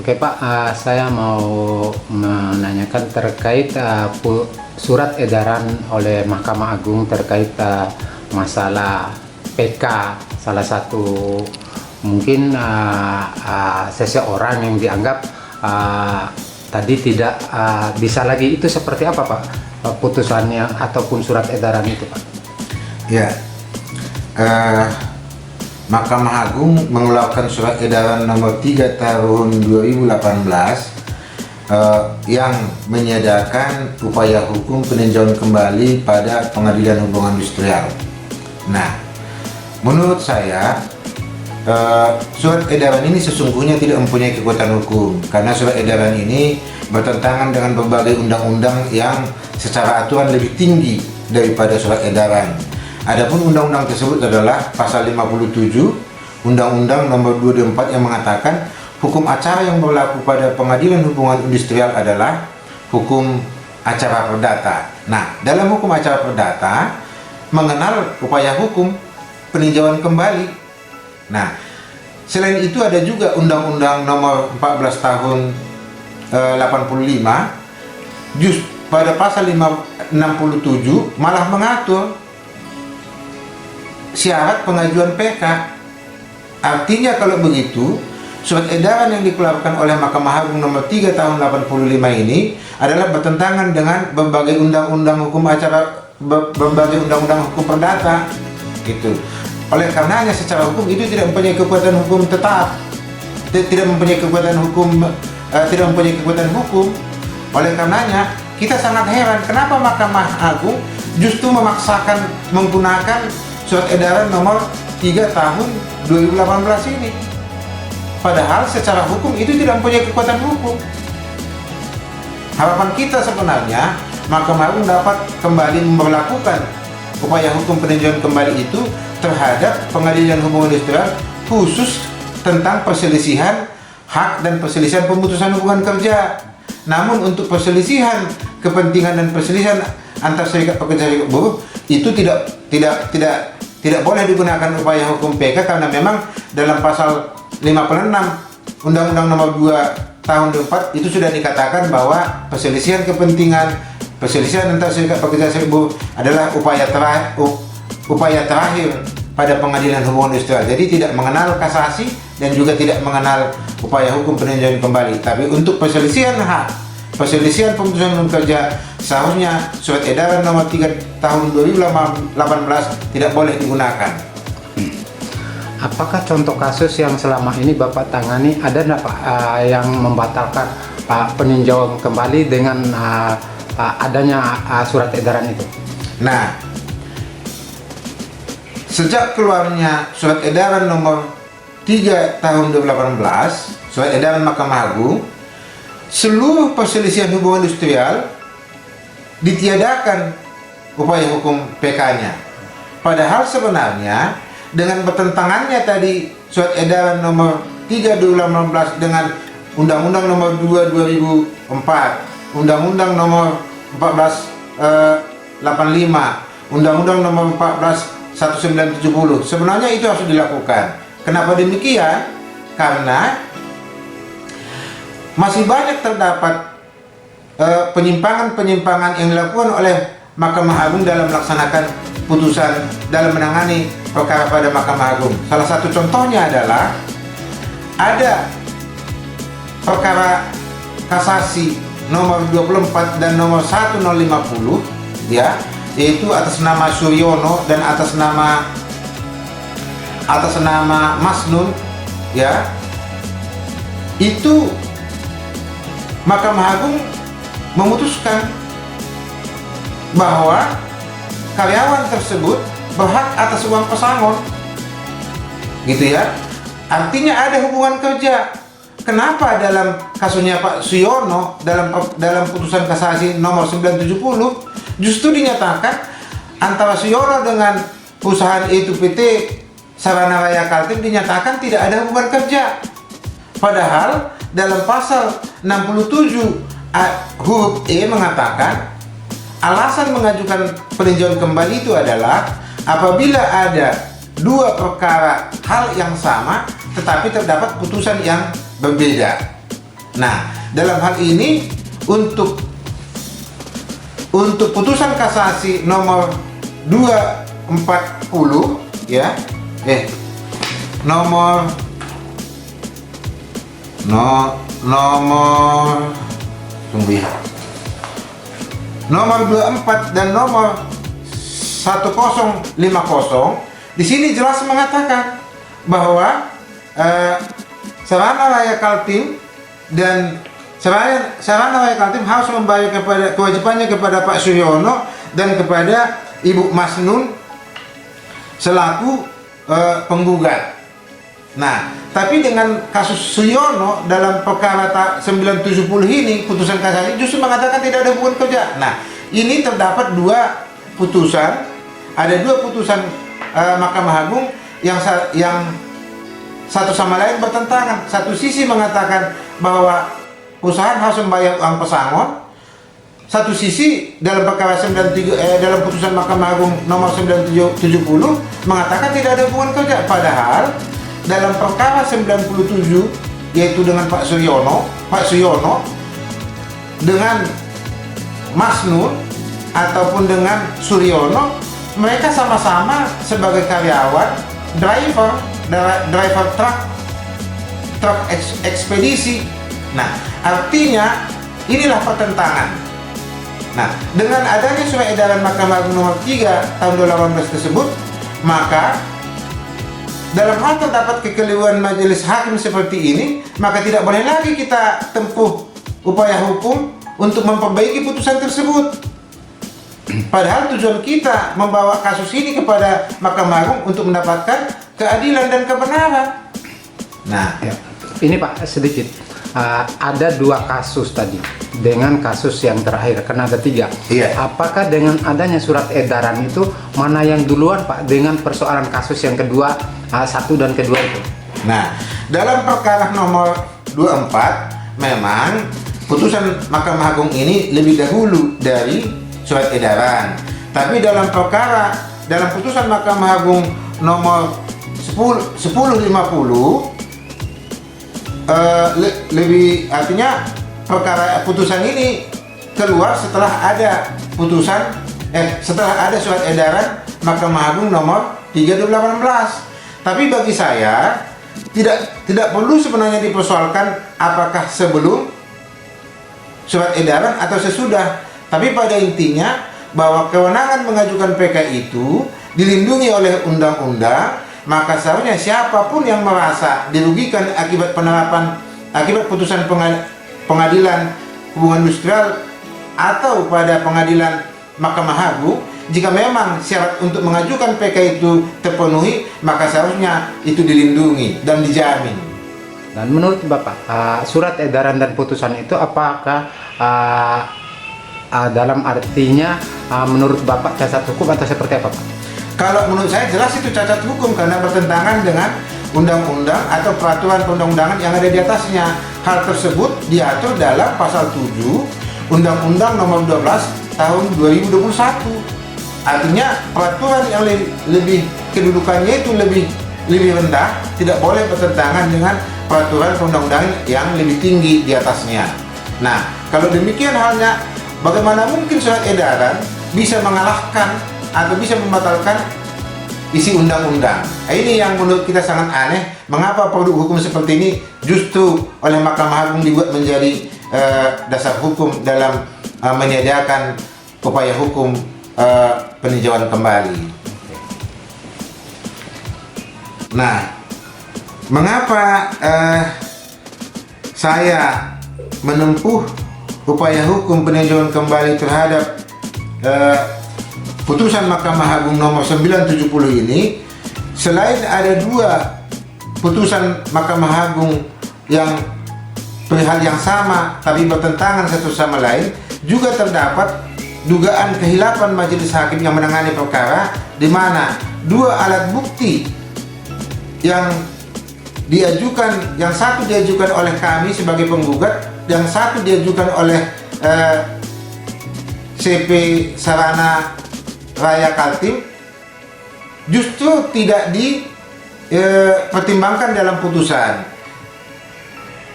Oke Pak, saya mau menanyakan terkait surat edaran oleh Mahkamah Agung terkait masalah PK salah satu mungkin seseorang yang dianggap tadi tidak bisa lagi, itu seperti apa Pak putusannya ataupun surat edaran itu Pak? Ya, Mahkamah Agung mengeluarkan surat edaran nomor 3 tahun 2018 yang menyediakan upaya hukum peninjauan kembali pada pengadilan hubungan industrial. Nah, menurut saya surat edaran ini sesungguhnya tidak mempunyai kekuatan hukum, karena surat edaran ini bertentangan dengan berbagai undang-undang yang secara aturan lebih tinggi daripada surat edaran. Adapun undang-undang tersebut adalah pasal 57 Undang-Undang nomor 224 yang mengatakan hukum acara yang berlaku pada pengadilan hubungan industrial adalah hukum acara perdata. Nah, dalam hukum acara perdata mengenal upaya hukum peninjauan kembali. Nah, selain itu ada juga Undang-Undang nomor 14 tahun 85 pada pasal 67 malah mengatur syarat pengajuan PK. Artinya kalau begitu, surat edaran yang dikeluarkan oleh Mahkamah Agung nomor 3 tahun 85 ini adalah bertentangan dengan berbagai undang-undang hukum acara, berbagai undang-undang hukum perdata gitu. Oleh karenanya secara hukum itu tidak mempunyai kekuatan hukum tetap, tidak mempunyai kekuatan hukum. Oleh karenanya kita sangat heran kenapa Mahkamah Agung justru memaksakan menggunakan surat edaran nomor 3 tahun 2018 ini, padahal secara hukum itu tidak mempunyai kekuatan hukum. Harapan kita sebenarnya Mahkamah Agung dapat kembali memperlakukan upaya hukum peninjauan kembali itu terhadap pengadilan hubungan industrial, khusus tentang perselisihan hak dan perselisihan pemutusan hubungan kerja. Namun untuk perselisihan kepentingan dan perselisihan antar serikat pekerja serikat buruh itu tidak boleh digunakan upaya hukum PK, karena memang dalam pasal 56 Undang-Undang nomor 2 tahun 2004 itu sudah dikatakan bahwa perselisihan kepentingan, perselisihan antar serikat pekerja serikat buruh adalah upaya terakhir pada pengadilan hubungan industrial. Jadi tidak mengenal kasasi dan juga tidak mengenal upaya hukum peninjauan kembali. Tapi untuk perselisihan hak, perselisihan pemutusan hubungan kerja, seharusnya surat edaran nomor 3 tahun 2018 tidak boleh digunakan. Apakah contoh kasus yang selama ini Bapak tangani ada enggak Pak yang membatalkan peninjauan kembali dengan adanya surat edaran itu? Nah, sejak keluarnya surat edaran nomor 3 tahun 2018, surat edaran Mahkamah Agung, seluruh perselisihan hubungan industrial ditiadakan upaya hukum PK-nya. Padahal sebenarnya dengan bertentangannya tadi surat edaran nomor 3 2018 dengan Undang-Undang nomor 2 2004, Undang-Undang nomor 14 85, Undang-Undang nomor 14 1970, sebenarnya itu harus dilakukan. Kenapa demikian? Karena masih banyak terdapat penyimpangan-penyimpangan yang dilakukan oleh Mahkamah Agung dalam melaksanakan putusan dalam menangani perkara pada Mahkamah Agung. Salah satu contohnya adalah ada perkara kasasi nomor 24 dan nomor 1050 ya, yaitu atas nama Suryono dan atas nama Masnun ya. Itu Mahkamah Agung memutuskan bahwa karyawan tersebut berhak atas uang pesangon gitu ya. Artinya ada hubungan kerja. Kenapa dalam kasusnya Pak Suyono dalam putusan kasasi nomor 970 justru dinyatakan antara Suyono dengan perusahaan itu PT Sarana Raya Kaltim dinyatakan tidak ada hubungan kerja. Padahal dalam pasal 67 huruf E mengatakan alasan mengajukan peninjauan kembali itu adalah apabila ada dua perkara hal yang sama tetapi terdapat putusan yang berbeda. Nah, dalam hal ini untuk putusan kasasi nomor 240 ya, nomor tunggu ya. Nomor 24 dan nomor 1050 di sini jelas mengatakan bahwa Sarana Raya Kaltim dan Sarana Raya Kaltim harus membayar kewajibannya kepada Pak Suryono dan kepada Ibu Masnun selaku penggugat. Nah, tapi dengan kasus Suryono dalam perkara 970 ini, putusan kasasi justru mengatakan tidak ada hubungan kerja. Nah, ini terdapat dua putusan, ada dua putusan Mahkamah Agung yang satu sama lain bertentangan. Satu sisi mengatakan bahwa perusahaan harus membayar uang pesangon. Satu sisi dalam perkara dalam putusan Mahkamah Agung nomor 970 mengatakan tidak ada hubungan kerja. Padahal dalam perkara 97 yaitu dengan Pak Suryono dengan Masnun ataupun dengan Suryono, mereka sama-sama sebagai karyawan driver truk ekspedisi. Nah, artinya inilah pertentangan. Nah, dengan adanya surat edaran Mahkamah Agung nomor 3 tahun 2018 tersebut, maka dalam hal terdapat kekeliruan majelis hakim seperti ini, maka tidak boleh lagi kita tempuh upaya hukum untuk memperbaiki putusan tersebut. Padahal tujuan kita membawa kasus ini kepada Mahkamah Agung untuk mendapatkan keadilan dan kebenaran. Nah, ya. Ini Pak sedikit, ada dua kasus tadi dengan kasus yang terakhir, karena ada tiga. Iya. Apakah dengan adanya surat edaran itu mana yang duluan Pak dengan persoalan kasus yang kedua, satu dan kedua itu? Nah, dalam perkara nomor 24 memang putusan Mahkamah Agung ini lebih dahulu dari surat edaran. Tapi dalam putusan Mahkamah Agung nomor 1050 lebih, artinya putusan ini keluar setelah ada setelah ada surat edaran Mahkamah Agung nomor 3/2018. Tapi bagi saya tidak perlu sebenarnya dipersoalkan apakah sebelum surat edaran atau sesudah. Tapi pada intinya bahwa kewenangan mengajukan PK itu dilindungi oleh undang-undang, maka seharusnya siapapun yang merasa dirugikan akibat putusan pengadilan hubungan industrial atau pada pengadilan Mahkamah Agung, jika memang syarat untuk mengajukan PK itu terpenuhi, maka seharusnya itu dilindungi dan dijamin. Dan menurut Bapak, surat edaran dan putusan itu apakah dalam artinya menurut Bapak cacat hukum atau seperti apa Pak? Kalau menurut saya jelas itu cacat hukum karena bertentangan dengan undang-undang atau peraturan perundang-undangan yang ada di atasnya. Hal tersebut diatur dalam pasal 7 Undang-Undang nomor 12 tahun 2021. Artinya peraturan yang lebih kedudukannya itu lebih rendah tidak boleh bertentangan dengan peraturan perundang-undangan yang lebih tinggi di atasnya. Nah, kalau demikian halnya, bagaimana mungkin surat edaran bisa mengalahkan atau bisa membatalkan isi undang-undang? Ini yang menurut kita sangat aneh. Mengapa produk hukum seperti ini justru oleh Mahkamah Agung dibuat menjadi dasar hukum dalam menyediakan upaya hukum peninjauan kembali. Nah, mengapa saya menempuh upaya hukum peninjauan kembali terhadap putusan Mahkamah Agung nomor 970 ini? Selain ada dua putusan Mahkamah Agung yang perihal yang sama tapi bertentangan satu sama lain, juga terdapat dugaan kehilapan majelis hakim yang menangani perkara, di mana dua alat bukti yang diajukan, yang satu diajukan oleh kami sebagai penggugat, yang satu diajukan oleh CP Sarana Raya Kaltim, justru tidak dipertimbangkan dalam putusan.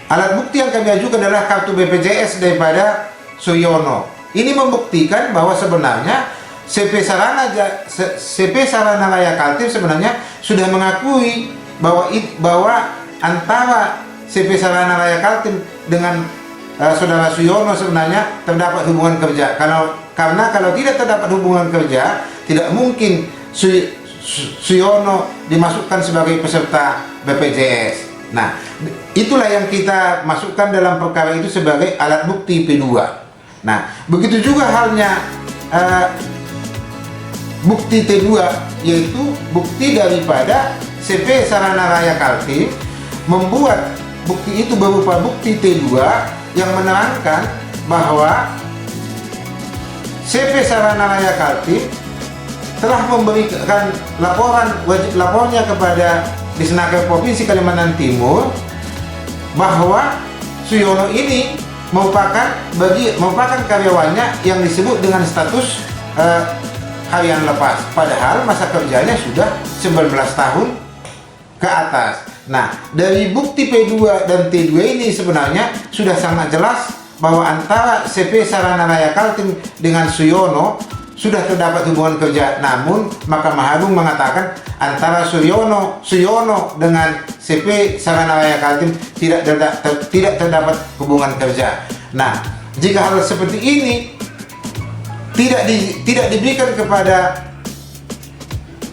Alat bukti yang kami ajukan adalah kartu BPJS daripada Suyono. Ini membuktikan bahwa sebenarnya CP Sarana Raya Kaltim sebenarnya sudah mengakui bahwa antara CP Sarana Raya Kaltim dengan saudara Suyono sebenarnya terdapat hubungan kerja. Karena kalau tidak terdapat hubungan kerja, tidak mungkin Suyono dimasukkan sebagai peserta BPJS. Nah, itulah yang kita masukkan dalam perkara itu sebagai alat bukti P2. Nah, begitu juga halnya bukti T2, yaitu bukti daripada CP Sarana Raya Kaltim membuat bukti itu berupa bukti T2 yang menerangkan bahwa CP Sarana Raya Kaltim telah memberikan wajib lapornya kepada Disnaker Provinsi Kalimantan Timur bahwa Suyono ini merupakan karyawannya yang disebut dengan status harian lepas, padahal masa kerjanya sudah 19 tahun ke atas. Nah, dari bukti P2 dan T2 ini sebenarnya sudah sangat jelas bahwa antara CP Sarana Raya Kaltim dengan Suyono sudah terdapat hubungan kerja. Namun Mahkamah Agung mengatakan antara Suyono dengan CP Sarana Raya Kaltim tidak terdapat hubungan kerja. Nah, jika hal seperti ini tidak diberikan kepada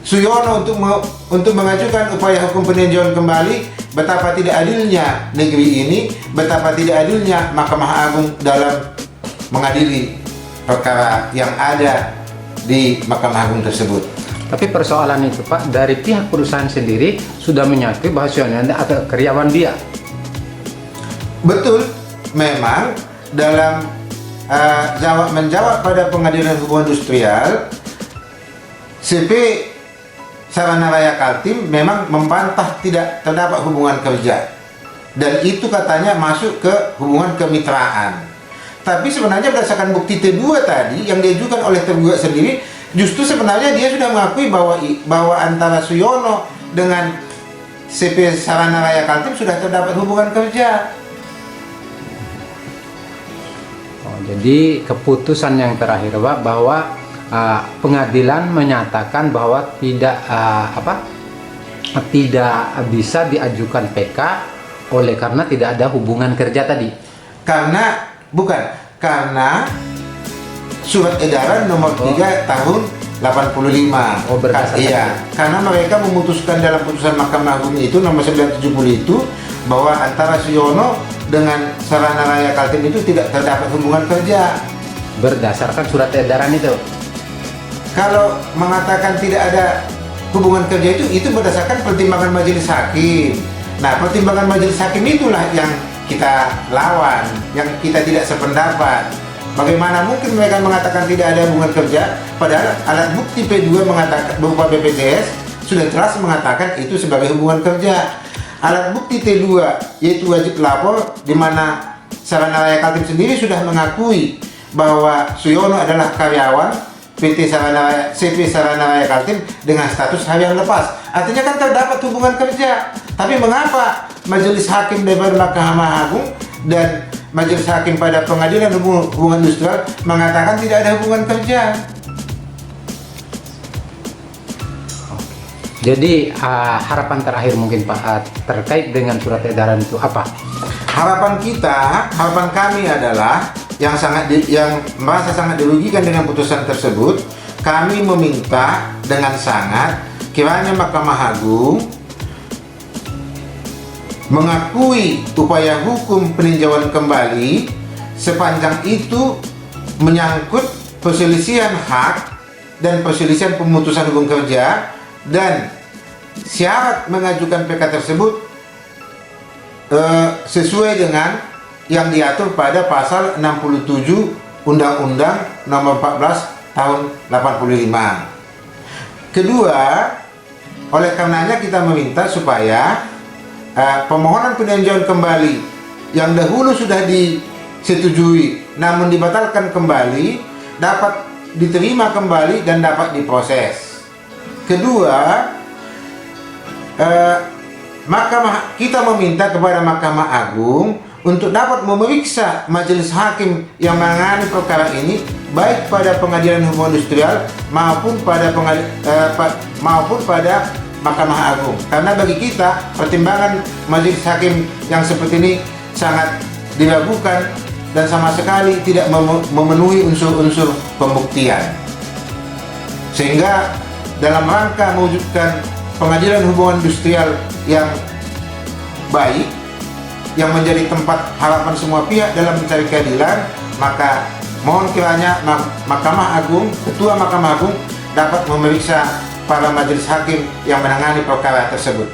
Suyono untuk mengajukan upaya hukum peninjauan kembali, betapa tidak adilnya negeri ini, betapa tidak adilnya Mahkamah Agung dalam mengadili perkara yang ada di Mahkamah Agung tersebut. Tapi persoalan itu Pak, dari pihak perusahaan sendiri sudah menyakui bahwa Suyono atau karyawan dia. Betul, memang dalam menjawab pada pengadilan hubungan industrial, CP Sarana Raya Kaltim memang membantah tidak terdapat hubungan kerja, dan itu katanya masuk ke hubungan kemitraan. Tapi sebenarnya berdasarkan bukti T2 tadi yang diajukan oleh tergugat sendiri, justru sebenarnya dia sudah mengakui bahwa antara Suyono dengan CP Sarana Raya Kaltim sudah terdapat hubungan kerja. Jadi keputusan yang terakhir Pak, bahwa pengadilan menyatakan bahwa tidak bisa diajukan PK oleh karena tidak ada hubungan kerja tadi. Karena surat edaran nomor 3 tahun 85. Oh, berdasarkan iya, karena mereka memutuskan dalam putusan Mahkamah Agung itu nomor 970 itu bahwa antara Suyono dengan Sarana Raya Kaltim itu tidak terdapat hubungan kerja. Berdasarkan surat edaran itu. Kalau mengatakan tidak ada hubungan kerja itu berdasarkan pertimbangan majelis hakim. Nah, pertimbangan majelis hakim itulah yang kita lawan, yang kita tidak sependapat. Bagaimana mungkin mereka mengatakan tidak ada hubungan kerja, padahal alat bukti P2 mengatakan berupa BPJS sudah jelas mengatakan itu sebagai hubungan kerja. Alat bukti T2 yaitu wajib lapor, di mana Sarana Raya Kaltim sendiri sudah mengakui bahwa Suyono adalah karyawan CP Sarana Raya Kaltim dengan status harian lepas. Artinya kan terdapat hubungan kerja. Tapi mengapa majelis hakim daripada Mahkamah Agung dan majelis hakim pada pengadilan hubungan industrial mengatakan tidak ada hubungan kerja? Jadi harapan terakhir mungkin Pak terkait dengan surat edaran itu apa? Harapan kami adalah yang merasa sangat dirugikan dengan putusan tersebut. Kami meminta dengan sangat kiranya Mahkamah Agung mengakui upaya hukum peninjauan kembali sepanjang itu menyangkut perselisihan hak dan perselisihan pemutusan hubungan kerja, dan syarat mengajukan PK tersebut sesuai dengan yang diatur pada pasal 67 Undang-Undang Nomor 14 Tahun 85. Kedua, oleh karenanya kita meminta supaya permohonan peninjauan kembali yang dahulu sudah disetujui namun dibatalkan kembali dapat diterima kembali dan dapat diproses. Kedua, kita meminta kepada Mahkamah Agung untuk dapat memeriksa majelis hakim yang menangani perkara ini, baik pada Pengadilan Hubungan Industrial maupun pada Mahkamah Agung. Karena bagi kita pertimbangan majelis hakim yang seperti ini sangat diragukan dan sama sekali tidak memenuhi unsur-unsur pembuktian. Sehingga dalam rangka mewujudkan Pengadilan Hubungan Industrial yang baik, yang menjadi tempat harapan semua pihak dalam mencari keadilan, maka mohon kiranya Mahkamah Agung, Ketua Mahkamah Agung dapat memeriksa para majelis hakim yang menangani perkara tersebut.